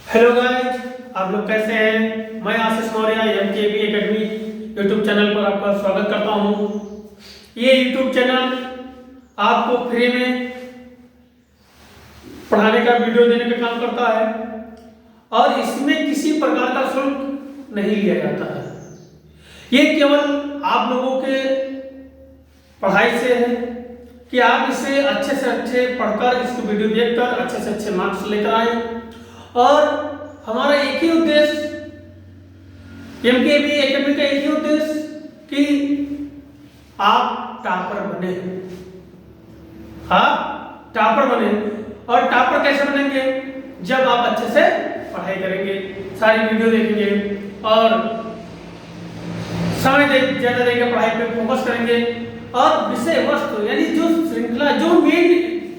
Hello guys, आप लोग कैसे हैं। मैं Ashish Maurya MKB academy YouTube channel पर आपका स्वागत करता हूं। ये यूट्यूब चैनल आपको फ्री में पढ़ाने का वीडियो देने का काम करता है और इसमें किसी प्रकार का शुल्क नहीं लिया जाता है। ये केवल आप लोगों के पढ़ाई से है कि आप इसे अच्छे से अच्छे पढ़कर इसको वीडियो देखकर अच्छे से अच्छे मार्क्स लेकर आए। और हमारा एक ही उद्देश्य, एमकेबी एकेडमी का एक ही उद्देश्य कि आप टॉपर बने। आप टॉपर बने और टॉपर कैसे बनेंगे? जब आप अच्छे से पढ़ाई करेंगे, सारी वीडियो देखेंगे और समय ज्यादा देंगे, पढ़ाई पे फोकस करेंगे और विषय वस्तु यानी जो श्रृंखला, जो मेन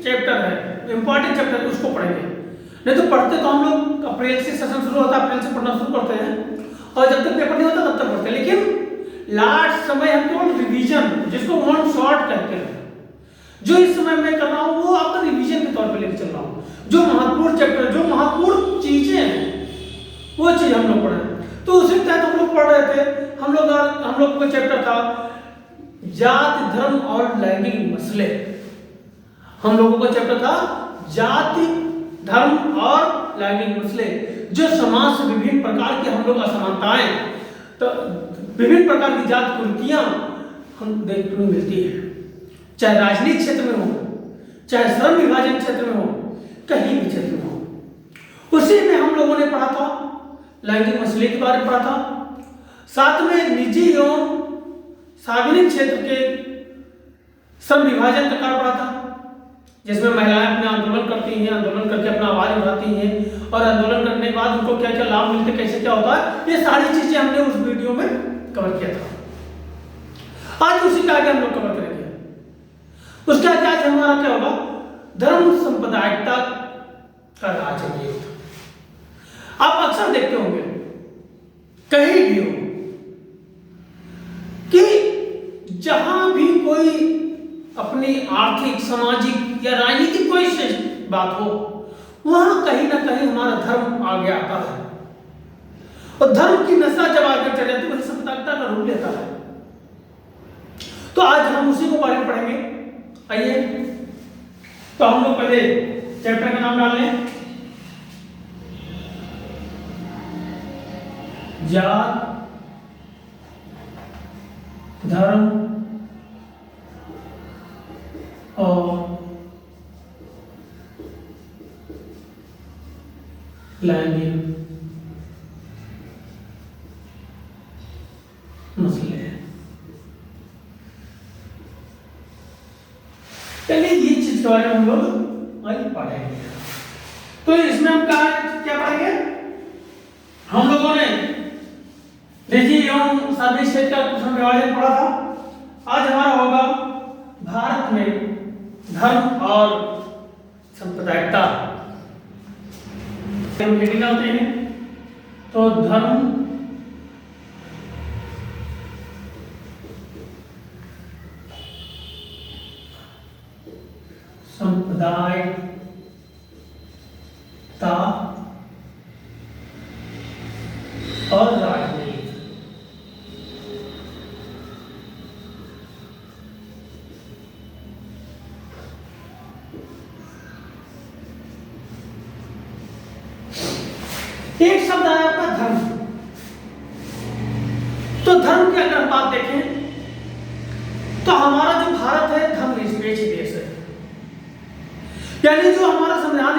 चैप्टर है, इंपॉर्टेंट चैप्टर, उसको पढ़ेंगे। नहीं तो पढ़ते तो हम लोग अप्रैल से सेशन शुरू होता है, अप्रैल से पढ़ना शुरू करते हैं और जब तक पेपर नहीं होता तब तक पढ़ते हैं। लेकिन लास्ट समय हम केवल रिवीजन, जिसको वन शॉट कहते हैं, जो इस समय मैं कर रहा हूँ वो आपका रिवीजन के तौर पे लेकर चल रहा हूँ। जो महत्वपूर्ण चैप्टर, जो महत्वपूर्ण चीजें हैं, वो चीज हम लोग पढ़े। तो उसी तहत हम लोग पढ़ रहे थे। हम लोग का चैप्टर था जाति, धर्म और लैंगिक मसले। हम लोगों का चैप्टर था जाति, धर्म और लैंगिक मसले, जो समाज से विभिन्न प्रकार की हम लोग असमानताएं, तो विभिन्न प्रकार की जात कुरीतियां हम देखने को मिलती है, चाहे राजनीतिक क्षेत्र में हो, चाहे श्रम विभाजन क्षेत्र में हो, कहीं भी क्षेत्र में हो। उसी में हम लोगों ने पढ़ा था लैंगिक मसले के बारे में पढ़ा था। साथ में निजी एवं सार्वजनिक क्षेत्र के श्रम विभाजन का कार्य पढ़ा था, जिसमें महिलाएं अपने आंदोलन करती हैं, आंदोलन करके अपना आवाज उठाती हैं और आंदोलन करने के बाद उनको क्या क्या लाभ मिलते, कैसे क्या होता है, ये सारी चीजें हमने उस वीडियो में कवर किया था। आज उसी का आगे हम लोग कवर करेंगे। उसके आगे आज हमारा क्या होगा? धर्म सांप्रदायिकता का राजनीति। आप अक्सर देखते होंगे, कहीं भी हो, कि जहां भी कोई अपनी आर्थिक, सामाजिक या राजनीतिक कोई बात हो, वहां कहीं ना कहीं हमारा धर्म आगे आता है। और धर्म की नशा जब आगे चढ़ जाती है, वही सांप्रदायिकता का रूप लेता है। तो आज हम उसी को बारे में पढ़ेंगे। आइए, तो हम लोग पहले चैप्टर का नाम डाल लें, जात, धर्म और लैंगिक मसले हैं। पहले ये चीज के बारे में हम लोग आज पढ़ेंगे। तो इसमें हम क्या पढ़ेंगे? हम लोगों ने निजी एवं सार्वजनिक क्षेत्र का कुछ विभाजन पढ़ा था। आज हमारा होगा भारत में धर्म और सांप्रदायिकता। हम हेडिंग डालते हैं, तो धर्म, सांप्रदायिकता और राजनीति। एक शब्द आया आपका धर्म। तो धर्म की अगर बात देखें तो हमारा जो भारत है धर्मनिरपेक्ष देश है। यानी जो हमारा संविधान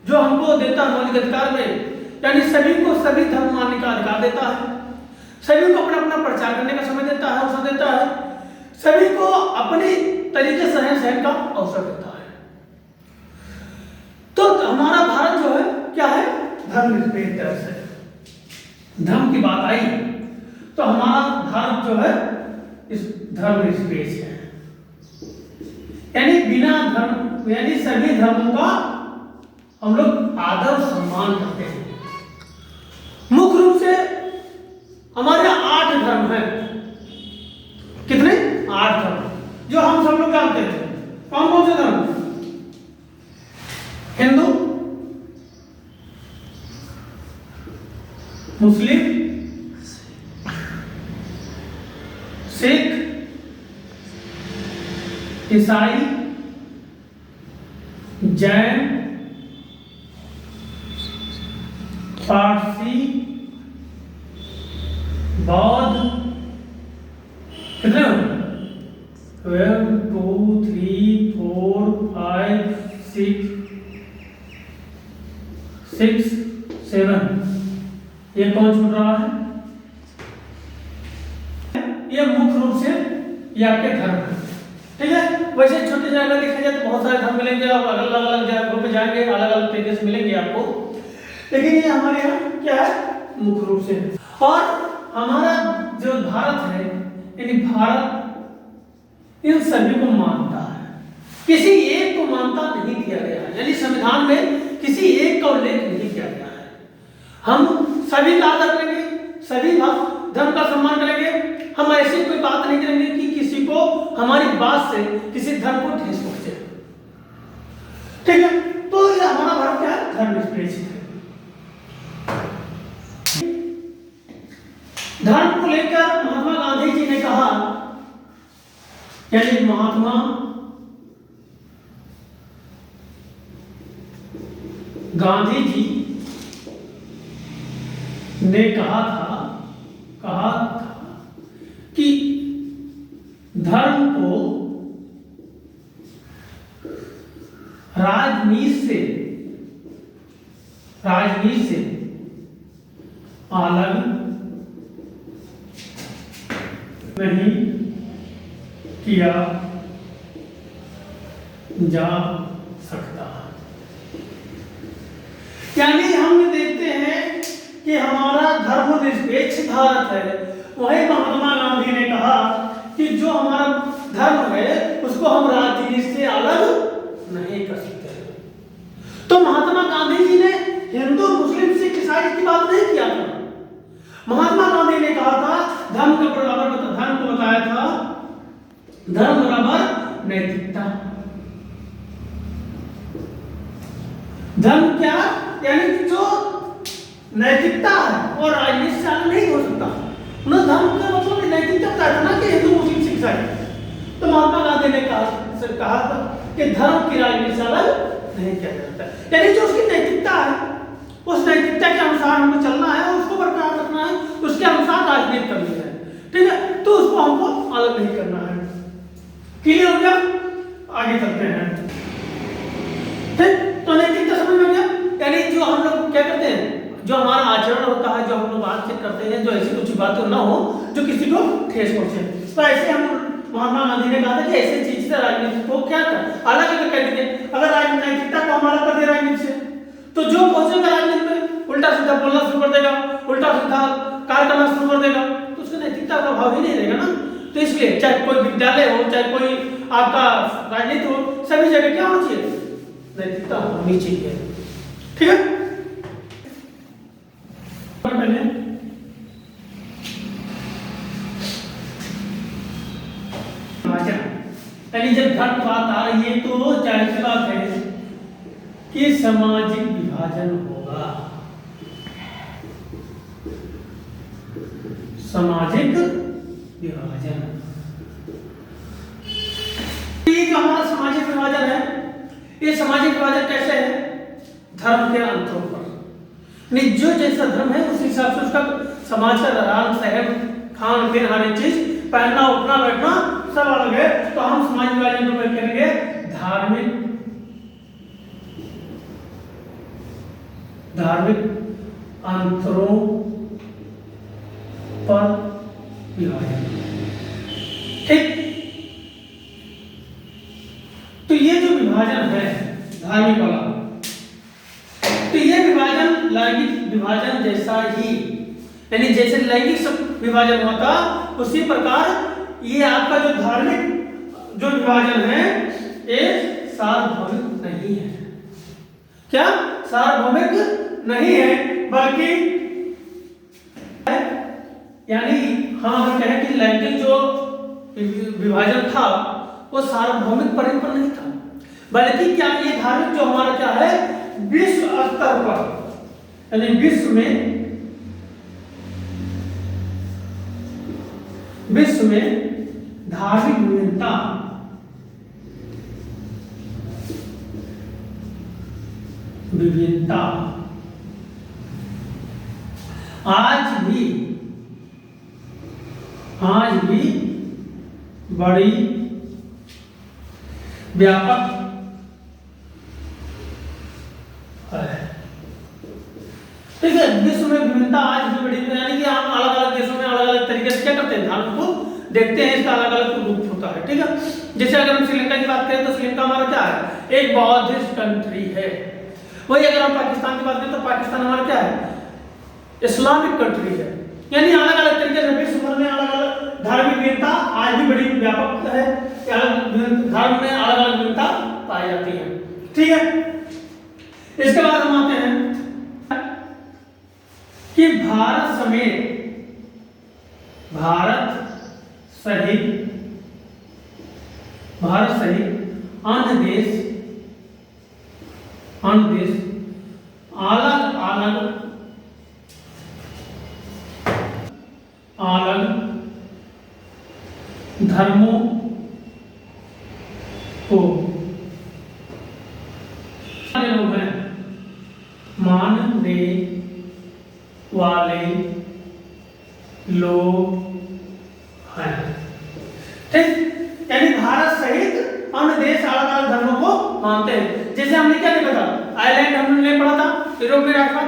जो हमको देता है मौलिक अधिकार में, यानी सभी को सभी धर्म मानने का अधिकार देता है, सभी को अपना अपना प्रचार करने का समय देता है, अवसर देता है, सभी को अपने तरीके से रहन सहन का अवसर देता है। तो हमारा भारत जो है क्या है? धर्मनिरपेक्ष देश है। धर्म की बात आई तो हमारा भारत जो है इस धर्मनिरपेक्ष है, यानी बिना धर्म, यानी सभी धर्मों का हम लोग आदर सम्मान करते हैं। मुख्य रूप से हमारे 8 धर्म हैं। कितने? 8 धर्म, जो हम सब लोग जानते हैं। कौन कौन से धर्म? हिंदू, मुस्लिम, सिख, ईसाई, जैन, पारसी, बौद्ध, कितने हो? 12, 2, 3, 4, 5, 6, 7। ये कौन छूट रहा है? ये मुख्य रूप से ये आपके धर्म है, ठीक है। वैसे छोटे जगह देखा जाए तो बहुत सारे धर्म मिलेंगे, आप अलग अलग जगहों पे जाएंगे अलग अलग तरीके से मिलेंगे आपको, लेकिन ये हमारे यहाँ क्या है? मुख्य रूप से। और हमारा जो भारत है, यानी भारत इन सभी को मानता है, किसी एक को मानता नहीं किया गया है, यानी संविधान में किसी एक का उल्लेख नहीं किया गया है। हम सभी का आदर करेंगे, सभी धर्म का सम्मान करेंगे, हम ऐसी कोई बात नहीं करेंगे कि किसी को हमारी बात से किसी धर्म को ठेस पहुंचे, ठीक है। तो ये हमारा भारत क्या है? धर्मनिरपेक्ष है। धर्म को लेकर महात्मा गांधी जी ने कहा, यानी महात्मा गांधी जी ने कहा था कि धर्म को राजनीति से अलग नहीं किया जा सकता। यानी हम देखते हैं कि हमारा धर्मनिरपेक्ष भारत है, वही महात्मा गांधी ने कहा कि जो हमारा धर्म है उसको हम राजनीति से अलग नहीं कर सकते। तो महात्मा गांधी जी ने हिंदू, मुस्लिम, सिख, ईसाई की बात नहीं किया था। महात्मा गांधी ने कहा था धर्म को बताया था धर्म बराबर नैतिकता। धर्म क्या? यानी जो नैतिकता है और राजनीति से अलग नहीं हो सकता। उन्होंने धर्म का मतलब नैतिकता बताया था ना कि हिंदू, मुस्लिम, सिख, ईसाई। तो महात्मा गांधी ने कहा था कि धर्म की राजनीति से अलग नहीं किया जाता, यानी जो उसकी नैतिकता है उस नैतिकता के अनुसार हमको चलना है, उसको बरकरार रखना है, उसके अनुसार राजनीति करनी है, ठीक है। तो उसको हमको अलग नहीं करना है। क्लियर हो गया? आगे चलते हैं, ठीक। तो नैतिकता समझ में गया, यानी जो हम लोग क्या करते हैं, जो हमारा आचरण होता है, जो हम लोग बातचीत करते हैं, जो ऐसी कुछ बातें ना हो जो किसी को ठेस पहुंचे। तो ऐसे हम महात्मा गांधी ने कहा था कि ऐसी चीज से राजनीति को क्या कर अलग अलग कर देंगे। अगर नैतिकता को हम अलग कर दे राजनीति से, तो जो पहुंचेगा राजनीति में उल्टा सीधा बोलना शुरू कर देगा, उल्टा सीधा कार्य करना शुरू कर देगा, तो उसकी नैतिकता का भाव ही नहीं रहेगा ना। तो इसलिए चाहे कोई विद्यालय हो, चाहे कोई आपका राजनीति हो, सभी जगह क्या होनी चाहिए? नैतिकता होनी चाहिए, ठीक है। यानी जब धर्म बात आ रही है तो जाहिर सी बात है कि सामाजिक विभाजन होगा। सामाजिक विभाजन, ये जो हमारा सामाजिक विभाजन है, ये सामाजिक विभाजन कैसे है? धर्म के आधार पर। जो जैसा धर्म है उस हिसाब से उसका समाज का रहन सहन, खान पीन, हर एक चीज, पहनना, उठना, बैठना सब अलग है। तो हम समाज विभाजन को करेंगे धार्मिक अंतरों पर विभाजन, ठीक। तो ये जो विभाजन है धार्मिक वाला, तो ये विभाजन लैंगिक विभाजन जैसा ही, यानी जैसे लैंगिक विभाजन हुआ था उसी प्रकार ये आपका जो धार्मिक जो विभाजन है ये सार्वभौमिक नहीं है। क्या? सार्वभौमिक नहीं है, बल्कि यानी हम कहें कि लैंगिक जो विभाजन था वो सार्वभौमिक परिपर नहीं था, बल्कि क्या ये धार्मिक जो हमारा क्या है विश्व स्तर पर, यानी विश्व में विश्व में धार्मिक विभिन्नता विभिन्नता आज भी बड़ी व्यापक है। ठीक है, विश्व में विभिन्नता आज भी बड़ी, यानी कि हम अलग अलग देशों में अलग अलग तरीके से क्या करते हैं, धर्म को देखते हैं, इसका अलग अलग रूप होता है। ठीक है, जैसे अगर हम श्रीलंका की बात करें तो श्रीलंका हमारा क्या है, एक बौद्धिस्ट कंट्री है। वही अगर हम पाकिस्तान की बात करें तो पाकिस्तान हमारा क्या है, इस्लामिक कंट्री है। यानी अलग अलग तरीके से विश्व भर में अलग अलग धार्मिक विविधता आज भी बड़ी व्यापक है, धर्म में अलग अलग विविधता पाई जाती है। ठीक है, इसके बाद हम आते हैं कि भारत सहित अन्य देश अलग धर्मों को लोग हैं मानने वाले लोग हैं। ठीक, यानी भारत सहित अन्य देश अलग अलग धर्मों को मानते हैं। जैसे हमने क्या देखा था, आयरलैंड हमने पढ़ा था, यूरोप में राष्ट्र था,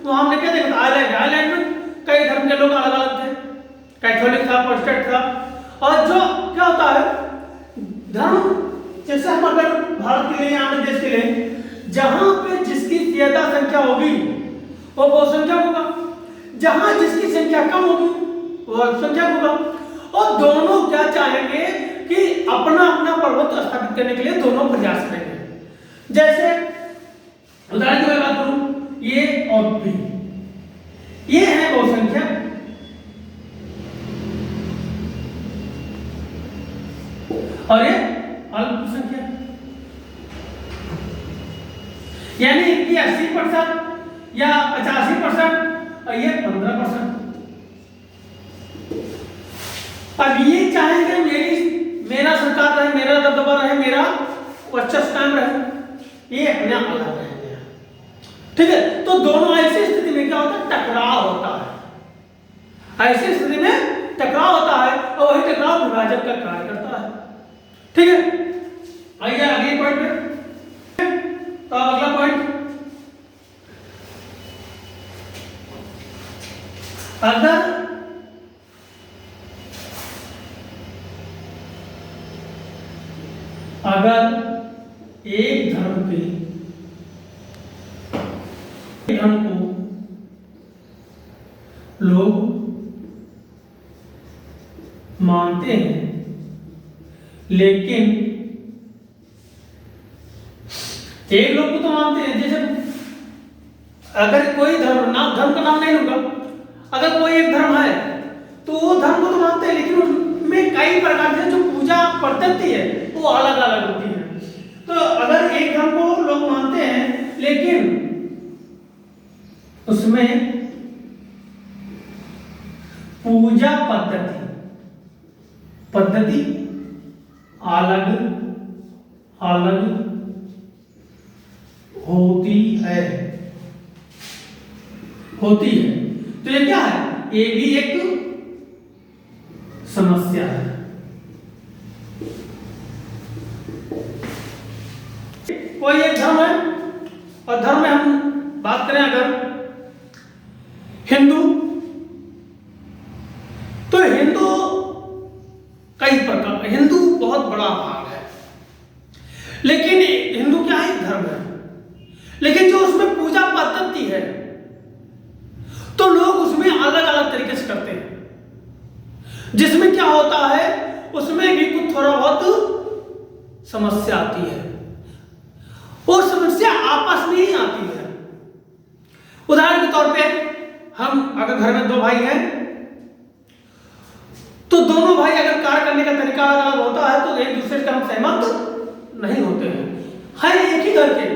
तो हमने क्या देखा था, आयरलैंड में कई धर्म के लोग अलग अलग थे, कैथोलिक था, प्रोटेस्टेंट था। और जो क्या होता है धर्म, जैसे हम अगर भारत के लिए अन्य देश के लिए जहां पे जिसकी ज्यादा संख्या होगी वो बहुसंख्यक होगा, जहां जिसकी संख्या कम होगी वो अल्पसंख्यक होगा। और दोनों क्या चाहेंगे कि अपना अपना प्रभुत्व स्थापित करने के लिए दोनों प्रयास करेंगे। जैसे उदाहरण की बात करूं, ये और बी, ये है बहुसंख्यक और ये अल्पसंख्यक, यानी इनकी 80% या 85% और ये 15%। अब ये चाहेंगे मेरा सरकार रहे, मेरा दबदबा रहे, मेरा वर्चस्व कायम रहे, ये अपने आप अलग रहेंगे। ठीक है, तो दोनों ऐसी स्थिति में क्या होता है, टकराव होता है। ऐसी स्थिति में टकराव होता है और वही टकराव विभाजन का कार्य करता है। ठीक है, आइए अगले पॉइंट पे। तो अगला पॉइंट, अगर एक धर्म को लोग मानते हैं, लेकिन एक लोग को तो मानते हैं, जैसे अगर कोई धर्म का नाम नहीं लूंगा, अगर कोई एक धर्म है तो वो धर्म को तो मानते हैं, लेकिन उसमें कई प्रकार से जो पूजा पद्धति है वो अलग अलग होती है। तो अगर एक धर्म को लोग मानते हैं लेकिन उसमें पूजा पद्धति अलग होती है, तो ये क्या है, ये भी एक समस्या है। कोई एक धर्म है और धर्म में हम बात करें अगर हिंदू, तो हिंदू कई प्रकार, हिंदू बहुत बड़ा भाग है, लेकिन हिंदू क्या है, धर्म है, लेकिन जो उसमें पूजा पद्धति है तो लोग उसमें अलग अलग तरीके से करते हैं, जिसमें क्या होता है उसमें भी कुछ थोड़ा बहुत समस्या आती है। वो समस्या आपस में ही आती है। उदाहरण के तौर पे हम अगर घर में दो भाई हैं तो दोनों भाई अगर कार्य करने का तरीका अलग अलग होता है तो एक दूसरे से हम सहमत नहीं होते हैं, है एक ही घर के,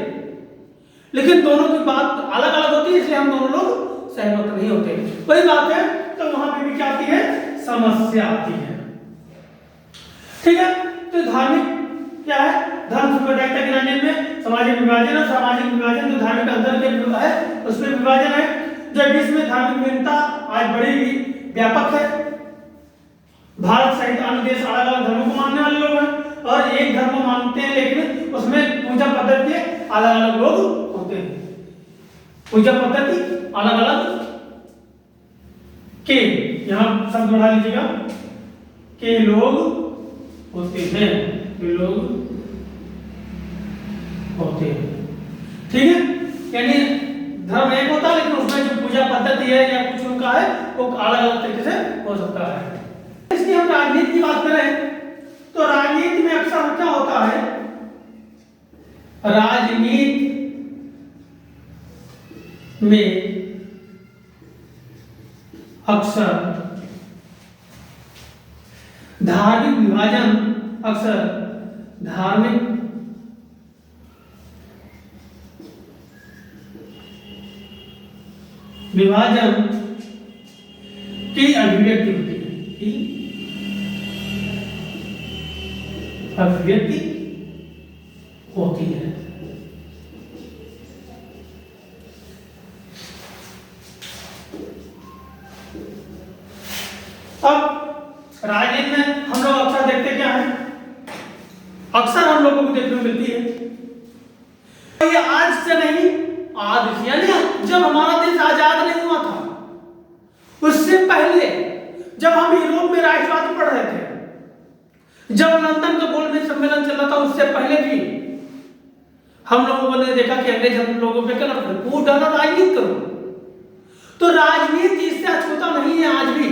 लेकिन दोनों की बात अलग अलग होती है, इसलिए हम दोनों लोग सहमत नहीं होते। वही बात है, तो वहां पे भी क्या आती है, समस्या आती है। ठीक है। तो धार्मिक क्या है, धर्म सांप्रदायिकता के नाम में सामाजिक विभाजन, और सामाजिक विभाजन तो धार्मिक अंदर के है उसमें विभाजन है। जो विश्व में धार्मिक विभिन्नता आज बड़ी व्यापक है। भारत सहित अन्य देश अलग अलग धर्मों को मानने वाले लोग हैं, और एक धर्म को मानते हैं लेकिन उसमें पूजा पद्धति अलग अलग लोग होते हैं। पूजा पद्धति अलग अलग के, यहाँ शब्द बढ़ा लीजिएगा, के लोग होते हैं, के लोग होते हैं। ठीक है, यानी धर्म एक होता है लेकिन उसमें जो पूजा पद्धति है या कुछ उनका है वो अलग अलग तरीके से हो सकता है। इसलिए हम राजनीति की बात करें तो राजनीति में अक्सर क्या होता है, राजनीति में अक्सर धार्मिक विभाजन, अक्सर धार्मिक विभाजन की अभिव्यक्ति होती है, अभिव्यक्ति होती है। अब राजनीति में हम लोग अक्सर देखते क्या है, अक्सर हम लोगों को देखने को मिलती है, ये आज से नहीं, आज से, यानी जब हमारा देश आजाद नहीं हुआ था उससे पहले, जब हम यूरोप में राष्ट्रवाद पढ़ रहे थे, जब लंदन का गोलमेज सम्मेलन चल रहा था, उससे पहले भी हम लोगों ने देखा कि अंग्रेज हम लोगों पे क्या करते हैं, वो डरा राजनीति करो। तो राजनीति इससे अछूता नहीं है आज भी।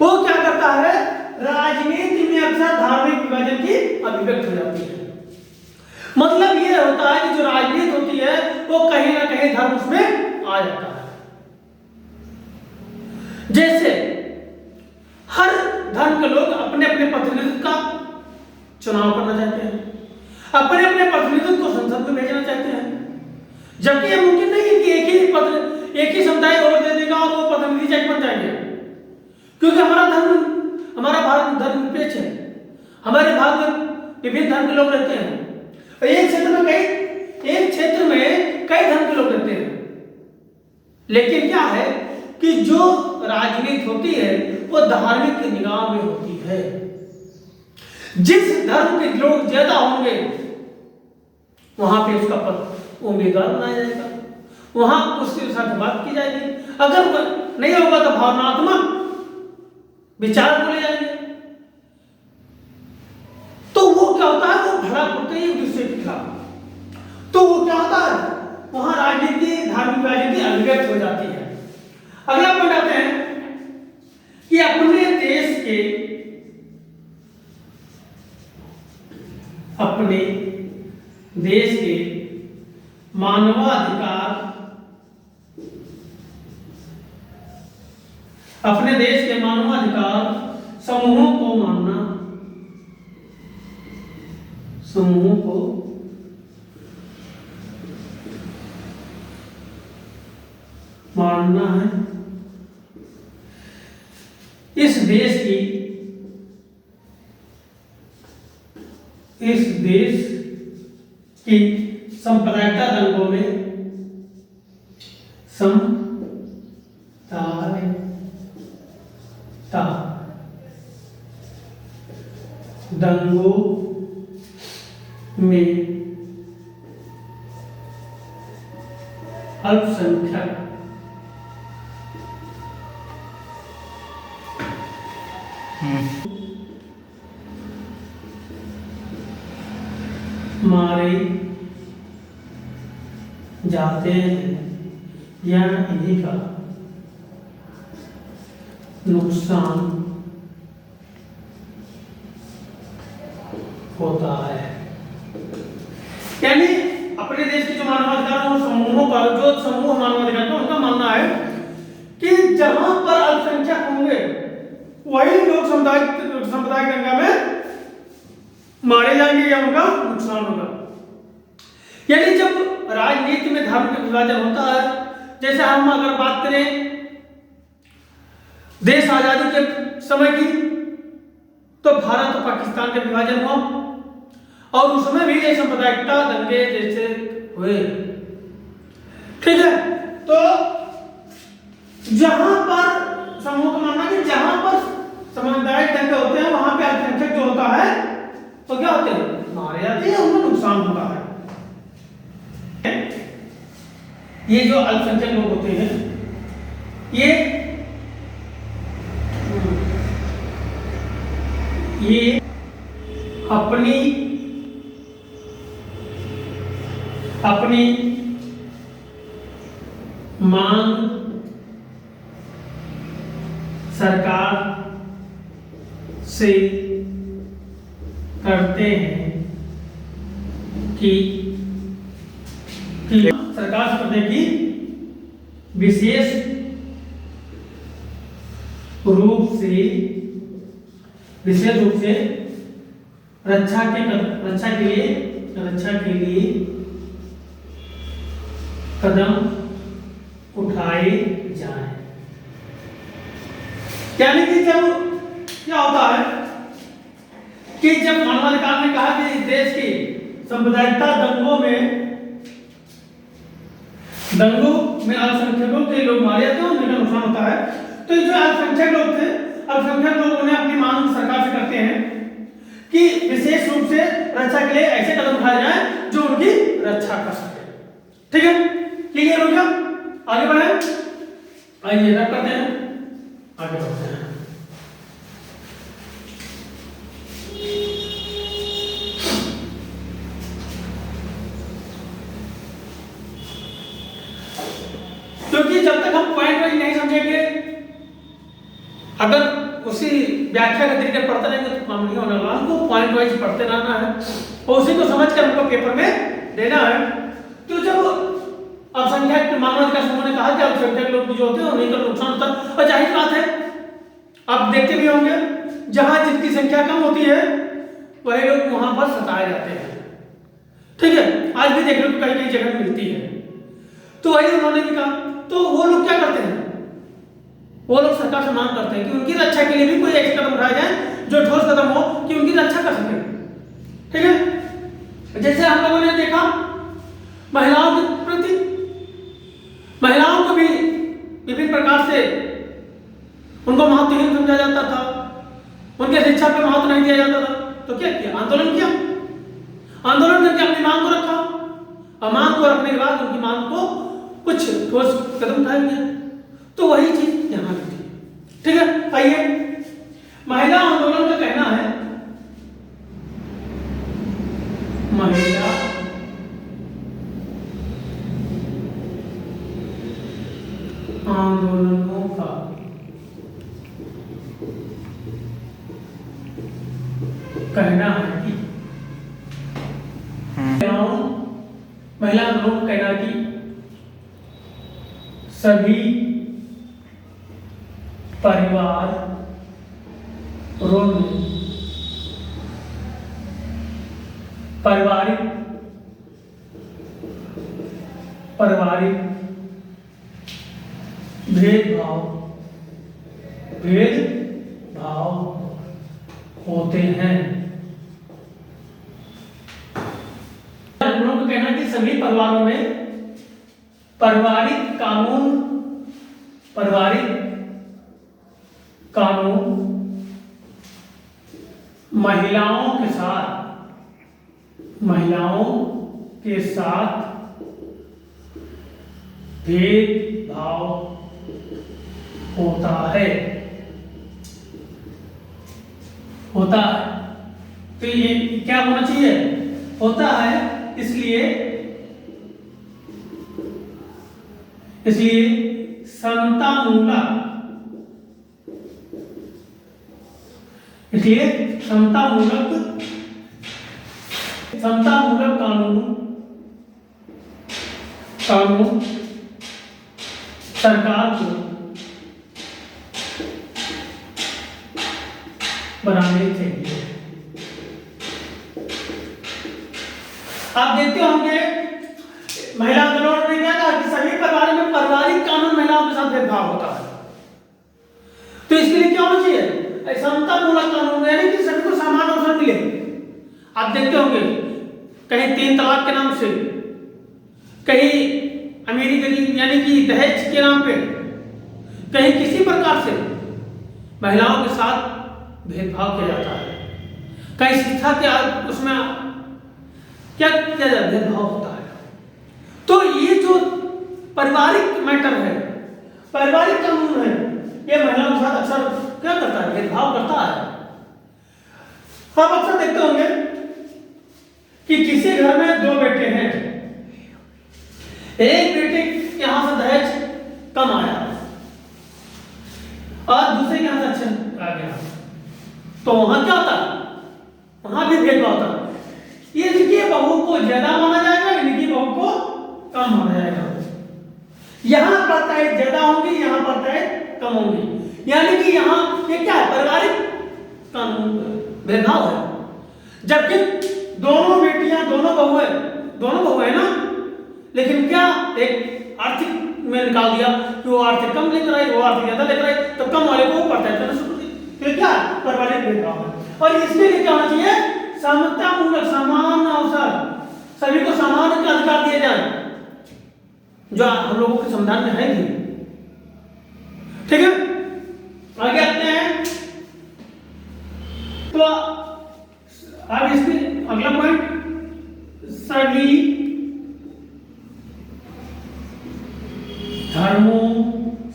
वो क्या करता है, राजनीति में अक्सर धार्मिक विभाजन की अभिव्यक्ति हो जाती है। मतलब ये होता है कि जो राजनीति होती है वो कहीं ना कहीं धर्म उसमें आ जाता है। जैसे हर धर्म के लोग अपने अपने प्रतिनिधित्व का चुनाव करना चाहते हैं, अपने अपने प्रतिनिधित्व को संसद में भेजना चाहते हैं, जबकि यह मुमकिन नहीं है कि एक ही समुदाय वोट दे देगा और वो प्रतिनिधि जज बन जाएंगे, क्योंकि हमारा धर्म, हमारा भारत धर्मनिरपेक्ष है। हमारे भारत में विभिन्न धर्म के लोग रहते हैं, एक क्षेत्र में कई धर्म के लोग रहते हैं। लेकिन क्या है कि जो राजनीति होती है वो धार्मिक निगाह में होती है। जिस धर्म के लोग ज्यादा होंगे वहां पे उसका पद उम्मीदवार बनाया जाएगा, वहां उसके साथ बात की जाएगी। अगर नहीं होगा तो भावनात्मक विचार बोले जाएंगे। तो वो क्या होता है, वो भड़ा होते ही दूसरे के खिलाफ। तो वो क्या होता है, वहां राजनीति धार्मिक राजनीति अभिव्यक्त हो जाती है। अगला पॉइंट आते हैं कि अपने देश के मानवाधिकार, अपने देश के मानवाधिकार समूहों को मानना, समूहों को मानना है। इस देश की सांप्रदायिकता दंगों में दंगों में अल्पसंख्यक मारे जाते हैं या इन्हीं का नुकसान होता है। यानी अपने देश के जो मानवाधिकार समूहों पर, जो समूह मानवाधिकार का उनका मानना है कि जहां पर अल्पसंख्यक होंगे वही लोग सामुदायिक दंगा में मारे जाएंगे या उनका नुकसान होगा। यानी जब राजनीति में धर्म का विभाजन होता है, जैसे हम अगर बात करें देश आजादी के समय की, तो भारत और पाकिस्तान का विभाजन हुआ और उसमें भी ये सांप्रदायिकता दंगे जैसे हुए। ठीक है, तो जहां पर समूह का मानना कि जहां पर सामुदायिक दंगे होते हैं वहां पे अल्पसंख्यक जो होता है तो क्या होते हैं, मारे जाते हैं, उनको नुकसान होता है। ये जो अल्पसंख्यक लोग होते हैं ये अपनी मांग सरकार से करते हैं कि सरकार से करते हैं कि विशेष रूप से रक्षा के लिए कदम उठाए जाएं। यानी कि जब क्या होता है कि जब मानवाधिकार ने कहा कि देश की सांप्रदायिकता दंगों में अल्पसंख्यकों के लोग मारे जाते हैं, उनका नुकसान होता है। तो जो अल्पसंख्यक लोग थे, अल्पसंख्यक लोग उन्हें अपनी मांग सरकार से करते हैं कि विशेष रूप से रक्षा के लिए ऐसे कदम उठाए जाएं जो उनकी रक्षा कर सके। ठीक है, क्लियर हो गया? आगे बढ़े, आइए रख करते हैं, आगे बढ़ते हैं। क्योंकि जब तक हम पॉइंट वाइज नहीं समझेंगे, अगर उसी व्याख्या के तरीके पढ़ते रहेंगे तो काम नहीं होने वाला। हमको पॉइंट वाइज पढ़ते रहना है और उसी को समझ कर हमको पेपर में देना है। तो जब अल्पसंख्यक मानवाधिकार समूह ने कहा कि अल्पसंख्यक लोग जो होते हैं उन्हीं का नुकसान होता है, और जाहिर बात है आप देखते भी होंगे जहां जिनकी संख्या कम होती है वही लोग वहां पर सताए जाते हैं। ठीक है, आज भी देखने को कहीं कहीं जगह मिलती है। तो वही उन्होंने भी कहा, तो वो लोग क्या करते हैं, वो लोग सरकार से मांग करते हैं कि उनकी रक्षा के लिए भी कोई ऐसे कदम उठाए जाए जो ठोस कदम हो कि उनकी रक्षा कर सके। ठीक है, जैसे हम लोगों ने देखा महिलाओं के प्रति, महिलाओं को भी विभिन्न प्रकार से उनको महत्वहीन समझा जाता था, उनके शिक्षा पर महत्व नहीं दिया जाता था। तो क्या किया, आंदोलन किया, आंदोलन करके अपनी मांग को रखा और मांग को रखने के बाद उनकी मांग को कुछ ठोस कदम उठाए गए। तो वही चीज यहां भी थी। ठीक है, आइए, महिला आंदोलन का कहना है, महिला आंदोलनों का कहना है कि महिला आंदोलन का कहना है कि सभी परिवारों में पारिवारिक भेदभाव होते हैं। लोगों का कहना है कि सभी परिवारों में पारिवारिक कानून महिलाओं के साथ भेदभाव होता है। तो ये क्या होना चाहिए, होता है। इसलिए समतामूलक कानून सरकार को बनाने चाहिए। आप देखते होंगे महिला आंदोलन ने क्या कहा कि सभी परिवारों में पारिवारिक कानून महिलाओं के साथ भेदभाव होता है। तो इसके लिए क्या होना चाहिए, समतामूलक कानून, यानी कि सभी को समान अवसर मिले। आप देखते होंगे कहीं 3 तलाक के नाम से, कहीं अमीरी गरीब यानी कि दहेज के नाम पे, कहीं किसी प्रकार से महिलाओं के साथ भेदभाव किया जाता है, कहीं शिक्षा के उसमें क्या किया जाता है, भेदभाव होता है। तो ये जो पारिवारिक मैटर है, पारिवारिक कानून है, ये महिलाओं के साथ अक्सर क्या करता है, भेदभाव करता है। आप अक्सर देखते होंगे कि किसी घर में 2 बेटे हैं, एक बेटे के यहां से दहेज कम आया और दूसरे के यहां से अच्छा आ गया, तो वहां क्या होता है, वहां भी भेदभाव होता है। ये इनकी बहू को ज्यादा माना जाएगा, इनकी बहू को कम माना जाएगा। यहां पड़ता है ज्यादा होंगी, यहां पड़ता है कम होंगी, यानी कि यहां ये क्या है, पारिवारिक कानून भेदभाव है। जबकि दोनों बेटियां, दोनों बहू है ना, लेकिन क्या एक आर्थिक में निकाल दिया कि वो आर्थिक कम लेकर आई, वो आर्थिक ज्यादा लेकर आई, तो कम वाले को पड़ता है तो क्या पारिवारिक भेदभाव है। और इसके लिए क्या होना चाहिए, समतामूलक समान अवसर, सभी को समान अधिकार दिए जाए, जो हम लोगों के संविधान में है ही। ठीक है, आगे आते हैं। तो अब इसमें अगला पॉइंट, सभी धर्मों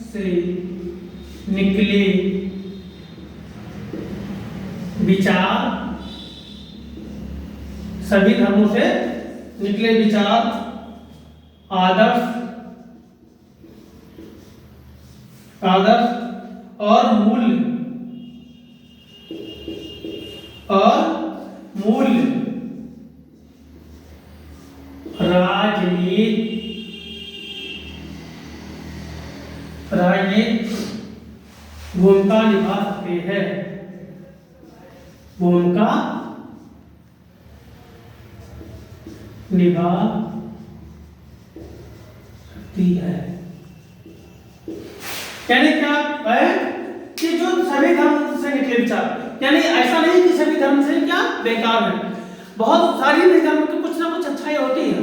से निकले विचार, सभी धर्मों से निकले विचार, आदर्श और मूल्य राजनीतिक भूमिका निभा सकते हैं, भूमिका निभा सकती है। यानी क्या है कि जो सभी धर्म से निकले विचार, यानी ऐसा नहीं कि सभी धर्म से क्या बेकार है, बहुत सारी भी धर्म की कुछ ना कुछ अच्छाई होती है।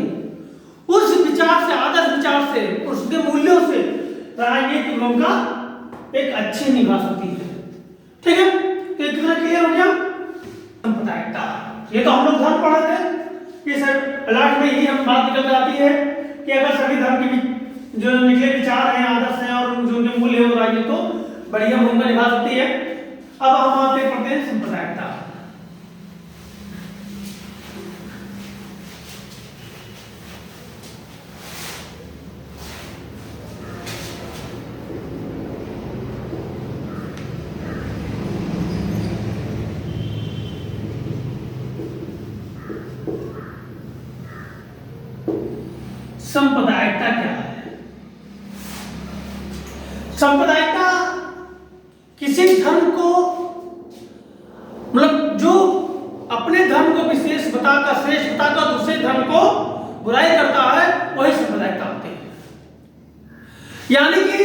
उस विचार से, आदर्श विचार से, उसके मूल्यों से राजनीतिक भूमिका एक अच्छी निभा सकती है। ठीक है, तो इतना क्लियर हो गया। सांप्रदायिकता, ये तो हम लोग धर्म पढ़े थे, ये सर लास्ट में यही हम बात निकल जाती है कि अगर सभी धर्म की जो निकले विचार हैं, आदर्श हैं और जो उनके मूल्य है, वो राजनीति को बढ़िया भूमिका निभा सकती है। अब हम आते पढ़ते हैं सांप्रदायिकता। सांप्रदायिकता क्या है? सांप्रदायिकता किसी धर्म को, मतलब जो अपने धर्म को विशेष बताकर, श्रेष्ठ बताकर दूसरे धर्म को बुराई करता है, वही सांप्रदायिकता होती है। यानी कि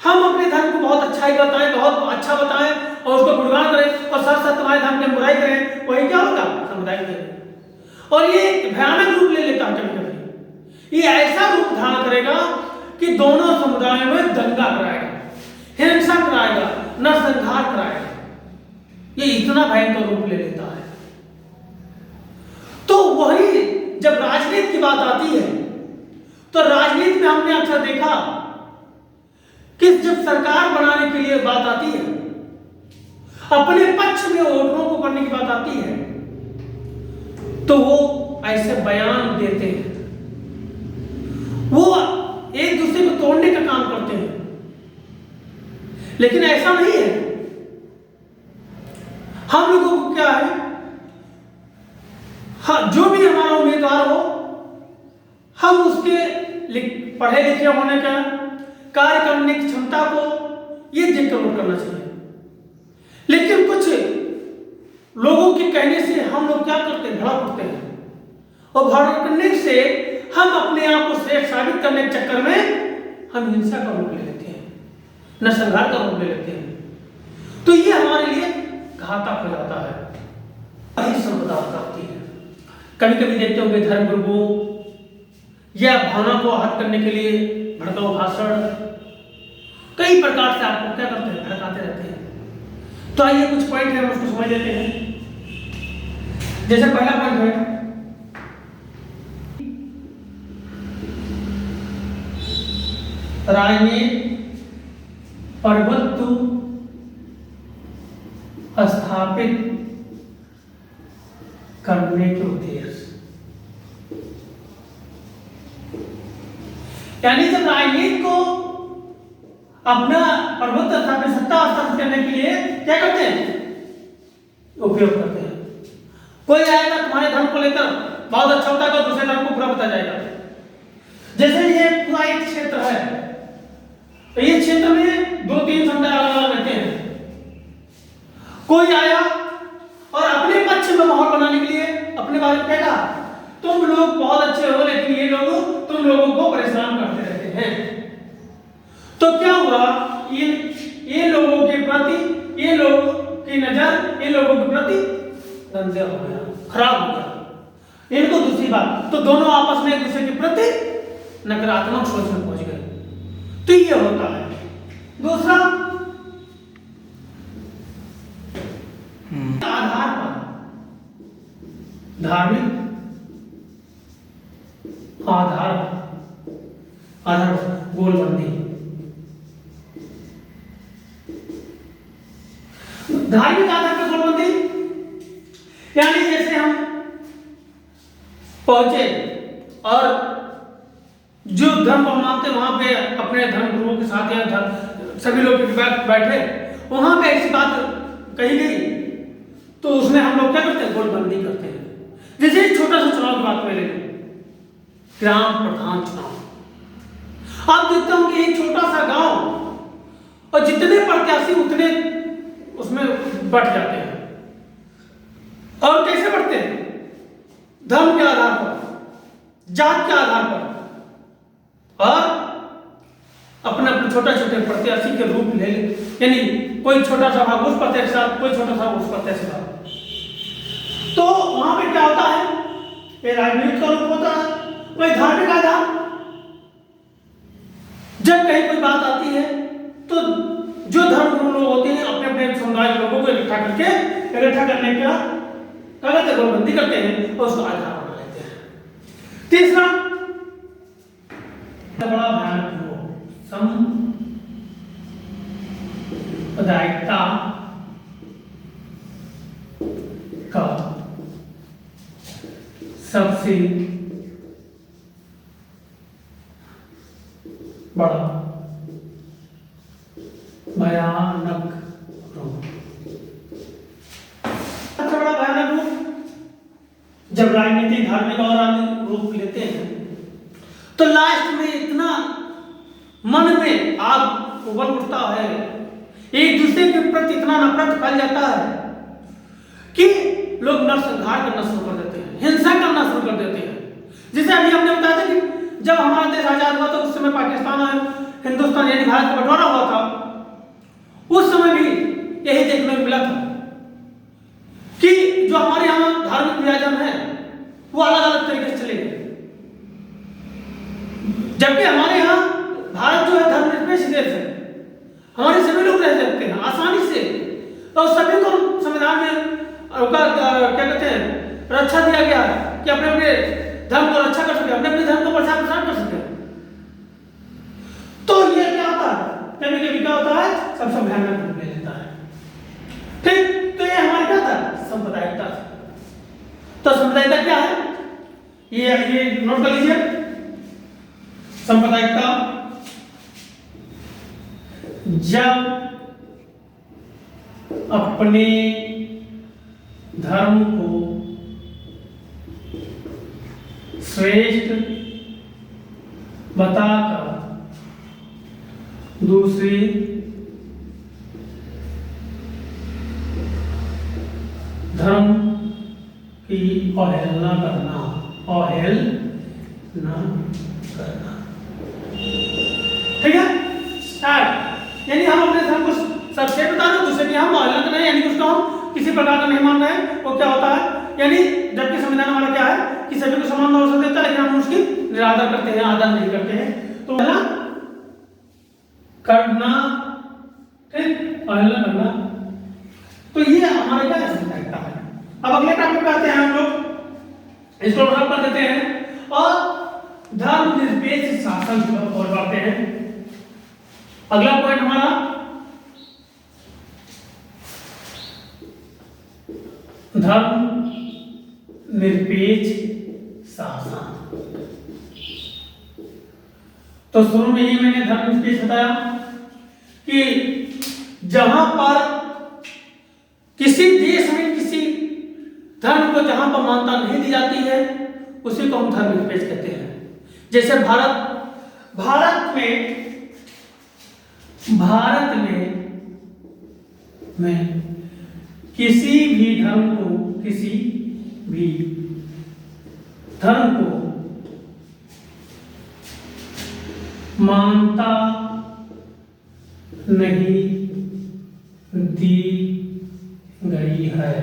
हम अपने धर्म को बहुत अच्छाई बताएं, बहुत अच्छा बताएं और उसको गुणगान करें, और साथ साथ तुम्हारे धर्म की बुराई करें, वही क्या होगा, सांप्रदायिक। और ये भयानक रूप ले लेता है कभी-कभी। ये ऐसा रूप धारण करेगा कि दोनों समुदायों में दंगा कराएगा, हिंसा कराएगा, नरसंहार कराएगा। ये इतना भयंकर रूप ले लेता है। तो वही जब राजनीति की बात आती है, तो राजनीति में हमने अक्सर देखा कि जब सरकार बनाने के लिए बात आती है, अपने पक्ष में वोटरों को करने की बात आती है, तो वो ऐसे बयान देते हैं, वो एक दूसरे को तोड़ने का काम करते हैं। लेकिन ऐसा नहीं है। हम लोगों को क्या है, हाँ, जो भी हमारा उम्मीदवार हो, हम उसके पढ़े लिखे होने का, कार्य करने की क्षमता को ये देखकर वोट करना चाहिए। लेकिन कुछ लोगों के कहने से हम लोग क्या करते हैं, भड़क उठते हैं, और भड़कने से हम अपने आप को श्रेष्ठ साबित करने के चक्कर में हम हिंसा का रूप ले लेते हैं, नरसंहार का रूप ले लेते हैं। तो ये हमारे लिए घातक हो जाता है। यही संपदा होती है। कभी कभी देखते होंगे धर्म गुरुओं या भावना को आहत करने के लिए भड़काऊ भाषण कई प्रकार से आपको क्या करते हैं, भड़काते रहते हैं। तो आइए कुछ पॉइंट है हम उसको समझ लेते हैं। जैसे पहला पॉइंट है राजनीति प्रभुत्व स्थापित करने के उद्देश्य, यानी जब राजनीति को अपना प्रभुत्व स्थापित, सत्ता स्थापित करने के लिए क्या करते हैं, उपयोग करते हैं। कोई आएगा तुम्हारे धर्म को लेकर बहुत अच्छा होता है, दूसरे धर्म को बुरा बताया जाएगा। जैसे ये पूरा एक क्षेत्र है, तो ये क्षेत्र में 2-3 समुदाय अलग अलग रहते हैं। कोई आया और अपने पक्ष में माहौल बनाने के लिए अपने बारे में कहा तुम लोग बहुत अच्छे हो, लेकिन ये लोग तुम लोगों को परेशान करते रहते हैं। तो क्या हुआ, ये लोगों के प्रति, ये लोगों की नजर ये लोगों के प्रति गंदा हो गया, खराब हो गया। इनको दूसरी बात, तो दोनों आपस में एक दूसरे के प्रति नकारात्मक सोच में पहुंच गए। तो ये होता है। दूसरा, आधार पर धार्मिक आधार गोलबंदी। धार्मिक आधार पर गोलबंदी यानी जैसे हम पहुंचे और जो धर्म को मानते वहां पे अपने धर्म गुरुओं के साथ या सभी लोग बैठे, वहां पे ऐसी बात कही गई, तो उसमें हम लोग क्या करते हैं, गोलबंदी करते हैं। जैसे एक छोटा सा चुनाव की बात में ले, ग्राम प्रधान चुनाव। आप देखते हो कि एक छोटा सा गांव और जितने प्रत्याशी उतने उसमें बढ़ जाते हैं। और कैसे बढ़ते हैं, धर्म के आधार पर, जात के आधार पर, और अपने अपने छोटे छोटे प्रत्याशी के रूप ले, यानी कोई छोटा सा भाग उस प्रत्याशी साथ, कोई छोटा सा उस प्रत्याशी साथ। तो वहां पे क्या होता है, ये राजनीति का रूप होता है, कोई धार्मिक आधार। जब कहीं कोई बात आती है तो जो धर्म गुरु लोग होते हैं अपने अपने समुदाय के लोगों को इकट्ठा करने का कहते गोलबंदी करते हैं और उसको आधार बना लेते हैं। तीसरा बड़ा भयानक सांप्रदायिकता का सबसे बड़ा भयानक रूप, सबसे बड़ा भयानक रूप जब राजनीति धार्मिक और अन्य रूप लेते हैं तो लास्ट में इतना मन में आग उबल उठता है, एक दूसरे के प्रति इतना नफरत फैल जाता है कि लोग नरसंहार करना शुरू कर देते हैं, हिंसा करना शुरू कर देते हैं। जैसे अभी हमने बताया था कि जब हमारा देश आजाद हुआ तो उस समय पाकिस्तान और हिंदुस्तान यानी भारत का बंटवारा हुआ था, उस समय भी यही देखने को मिला था कि जो हमारे यहाँ धार्मिक विभाजन है वो अलग अलग तरीके से चले गए, जबकि हमारे यहाँ भारत जो है धर्मनिरपेक्ष देश है, हमारे सभी लोग रह सकते हैं आसानी से, और सभी को संविधान में क्या कहते हैं रक्षा दिया गया है कि अपने अपने धर्म को रक्षा कर सके, अपने अपने धर्म को प्रचार प्रसार कर सके। तो ये क्या होता है, कभी कभी क्या होता है, सबसे भयानक रूप ले लेता है। ठीक, तो ये हमारा क्या था, सांप्रदायिकता। तो सांप्रदायिकता क्या है, ये नोट कर लीजिए। सांप्रदायिकता जब अपने धर्म को श्रेष्ठ बताकर दूसरे धर्म की अवहेलना करना, ठीक है। स्टार्ट, यानी हम अपने धर्म को सबसे बता दो, दूसरे की हम अवहेलना कर रहे हैं, यानी कि उसको हम किसी प्रकार का नहीं मान रहे हैं, वो क्या होता है, यानी जबकि संविधान हमारा क्या है कि सभी को समान अवसर देता है, लेकिन हम उसकी निरादर करते हैं, आदर नहीं करते हैं। तो अवहेलना करना, ठीक, अवहेलना करना, तो ये हमारा क्या है। अब अगले टॉपिक पे आते हैं हम लोग, इसको ड्रॉप कर देते हैं और धर्मनिरपेक्ष शासन की ओर बढ़ते हैं। अगला पॉइंट हमारा धर्मनिरपेक्ष शासन। तो शुरू में ही मैंने धर्मनिरपेक्ष बताया कि जहां पर किसी देश में किसी धर्म को जहां पर मान्यता नहीं दी जाती है उसी को हम धर्मनिरपेक्ष कहते हैं। जैसे भारत में किसी भी धर्म को मान्यता नहीं दी गई है,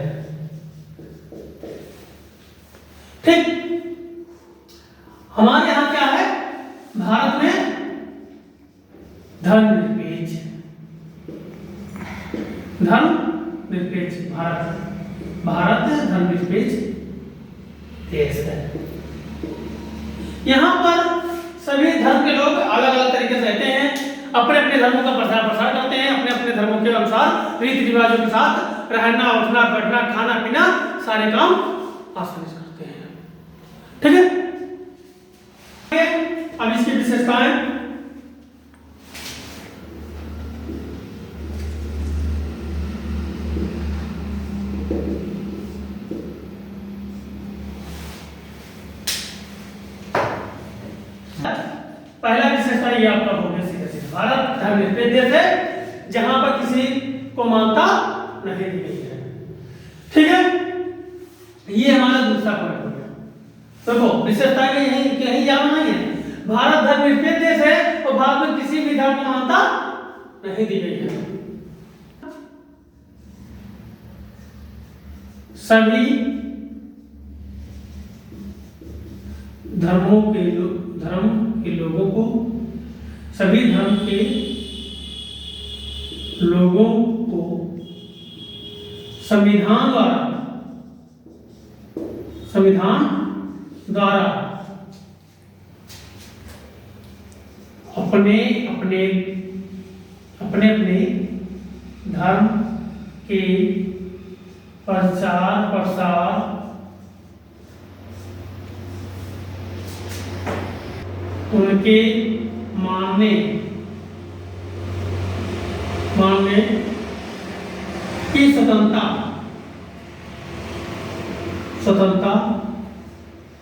ठीक। हमारे यहां क्या है, भारत में धर्मनिरपेक्ष भारत धर्मनिरपेक्ष देश है। यहां पर सभी धर्म के लोग अलग अलग तरीके से रहते हैं, अपने अपने धर्मों का प्रसार करते हैं, अपने अपने धर्मों के अनुसार रीति रिवाजों के साथ रहना, उठना, बैठना, खाना पीना सारे काम आसानी से करते हैं, ठीक है। अब इसकी विशेषताएं, पहला विशेषता ये आपका हो गया सीधा सीधा, भारत धर्मनिरपेक्ष देश है जहां पर किसी को मान्यता नहीं दी गई है, ठीक है। ये हमारा दूसरा पॉइंट हो गया। देखो विशेषता के यही जानना नहीं है, भारत धर्मनिरपेक्ष देश है और भारत में किसी भी धर्म को मान्यता नहीं दी गई है। सभी धर्म के लोगों को, सभी धर्म के लोगों को संविधान द्वारा अपने धर्म के प्रचार प्रसार उनके मानने की स्वतंत्रता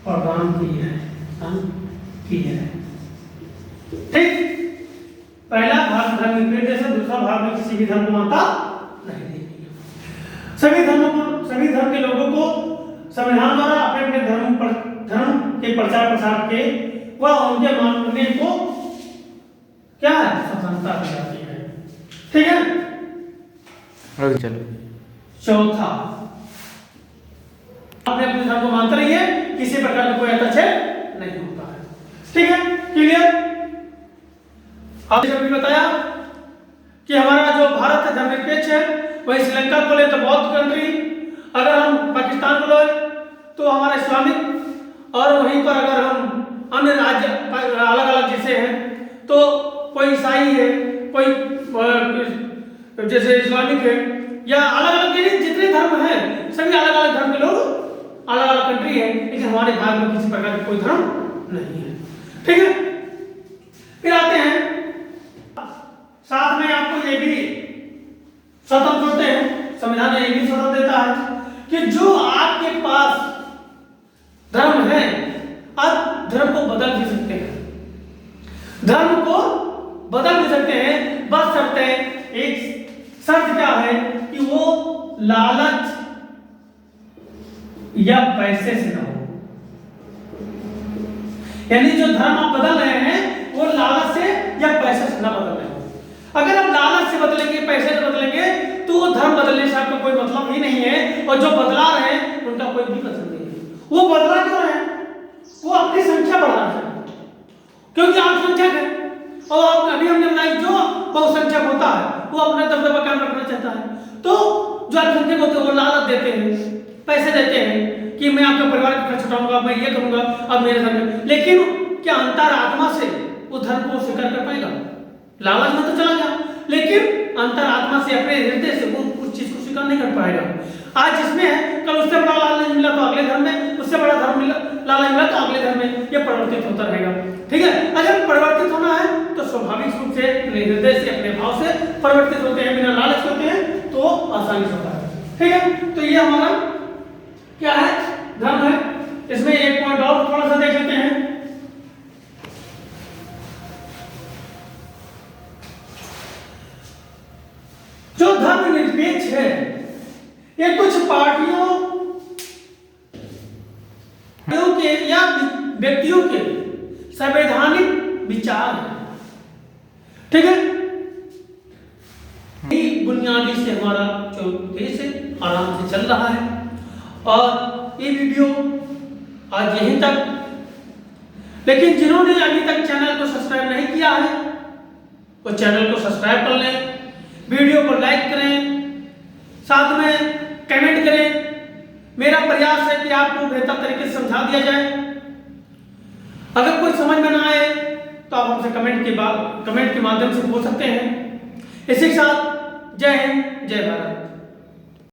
प्रदान की है, ठीक। पहला भारत धर्मनिरपेक्ष देश है, दूसरा भारत में किसी भी धर्म को मान्यता नहीं दी गई है। सभी धर्म के लोगों को संविधान द्वारा अपने अपने धर्म के प्रचार प्रसार के व उनके मानने को क्या है, स्वतंत्रता दी जाती है, ठीक है। आगे चलो। चौथा, अपने अपने धर्म को मानते रहिए, किसी प्रकार का कोई हस्तक्षेप नहीं होता है, ठीक है, क्लियर। आपने जब भी बताया कि हमारा जो भारत है धर्मनिरपेक्ष है, वही श्रीलंका को ले तो बौद्ध कंट्री, अगर हम पाकिस्तान को ले तो हमारा इस्लामिक, और वहीं पर अगर हम अन्य राज्य अलग अलग जैसे हैं तो कोई ईसाई है, कोई जैसे इस्लामिक है, या अलग अलग जितने धर्म हैं सभी अलग अलग धर्म के लोग अलग अलग कंट्री है, लेकिन हमारे भारत में किसी प्रकार का कोई धर्म नहीं है, ठीक है। फिर आते हैं साथ में आपको ये भी स्वतंत्र होते हैं, संविधान ये भी स्वतंत्र देता है कि जो आपके पास धर्म है आप धर्म को बदल भी सकते हैं, बशर्ते एक शर्त क्या है कि वो लालच या पैसे से ना हो, यानी जो धर्म आप बदल रहे हैं वो लालच से या पैसे से ना बदल रहे हो। अगर आप लालच से बदलेंगे, पैसे से बदलेंगे क्योंकि अल्पसंख्यक है। और आप अभी हमने बताया जो बहुसंख्यक होता है वो अपना दबदबा कायम रखना चाहता है। तो जो अल्पसंख्यक होते हैं वो लालच देते हैं, पैसे देते हैं कि मैं आपके परिवार का खर्च उठाऊंगा, मैं ये करूंगा, अब मेरे धर्म में। लेकिन क्या अंतरात्मा से वो धर्म को स्वीकार कर पाएगा? लालच में तो चला गया, लेकिन अंतरात्मा से अपने हृदय से वो उस चीज को स्वीकार नहीं कर पाएगा। आज जिसमें है, कल उससे बड़ा लालच मिला तो अगले धर्म में, उससे बड़ा धर्म मिला लालच मिला तो अगले धर्म में, ये परिवर्तित होता रहेगा। ठीक है, अगर परिवर्तित होना है तो स्वाभाविक रूप से अपने हृदय से, अपने भाव से परिवर्तित होते हैं, बिना लालच होते हैं तो आसानी से होता है। ठीक है, तो ये हमारा क्या है, धर्म है। इसमें एक पॉइंट और थोड़ा सा देख लेते हैं। जो धर्मनिरपेक्ष है ये कुछ पार्टियों के या व्यक्तियों के संवैधानिक विचार है। ठीक है, बुनियादी से हमारा जो देश है आराम से चल रहा है। और ये वीडियो आज यहीं तक, लेकिन जिन्होंने अभी तक चैनल को सब्सक्राइब नहीं किया है वो चैनल को सब्सक्राइब कर लें, वीडियो को लाइक करें, साथ में कमेंट करें। मेरा प्रयास है कि आपको बेहतर तरीके से समझा दिया जाए। अगर कोई समझ में ना आए तो आप हमसे कमेंट के माध्यम से पूछ सकते हैं। इसी के साथ जय हिंद, जय भारत।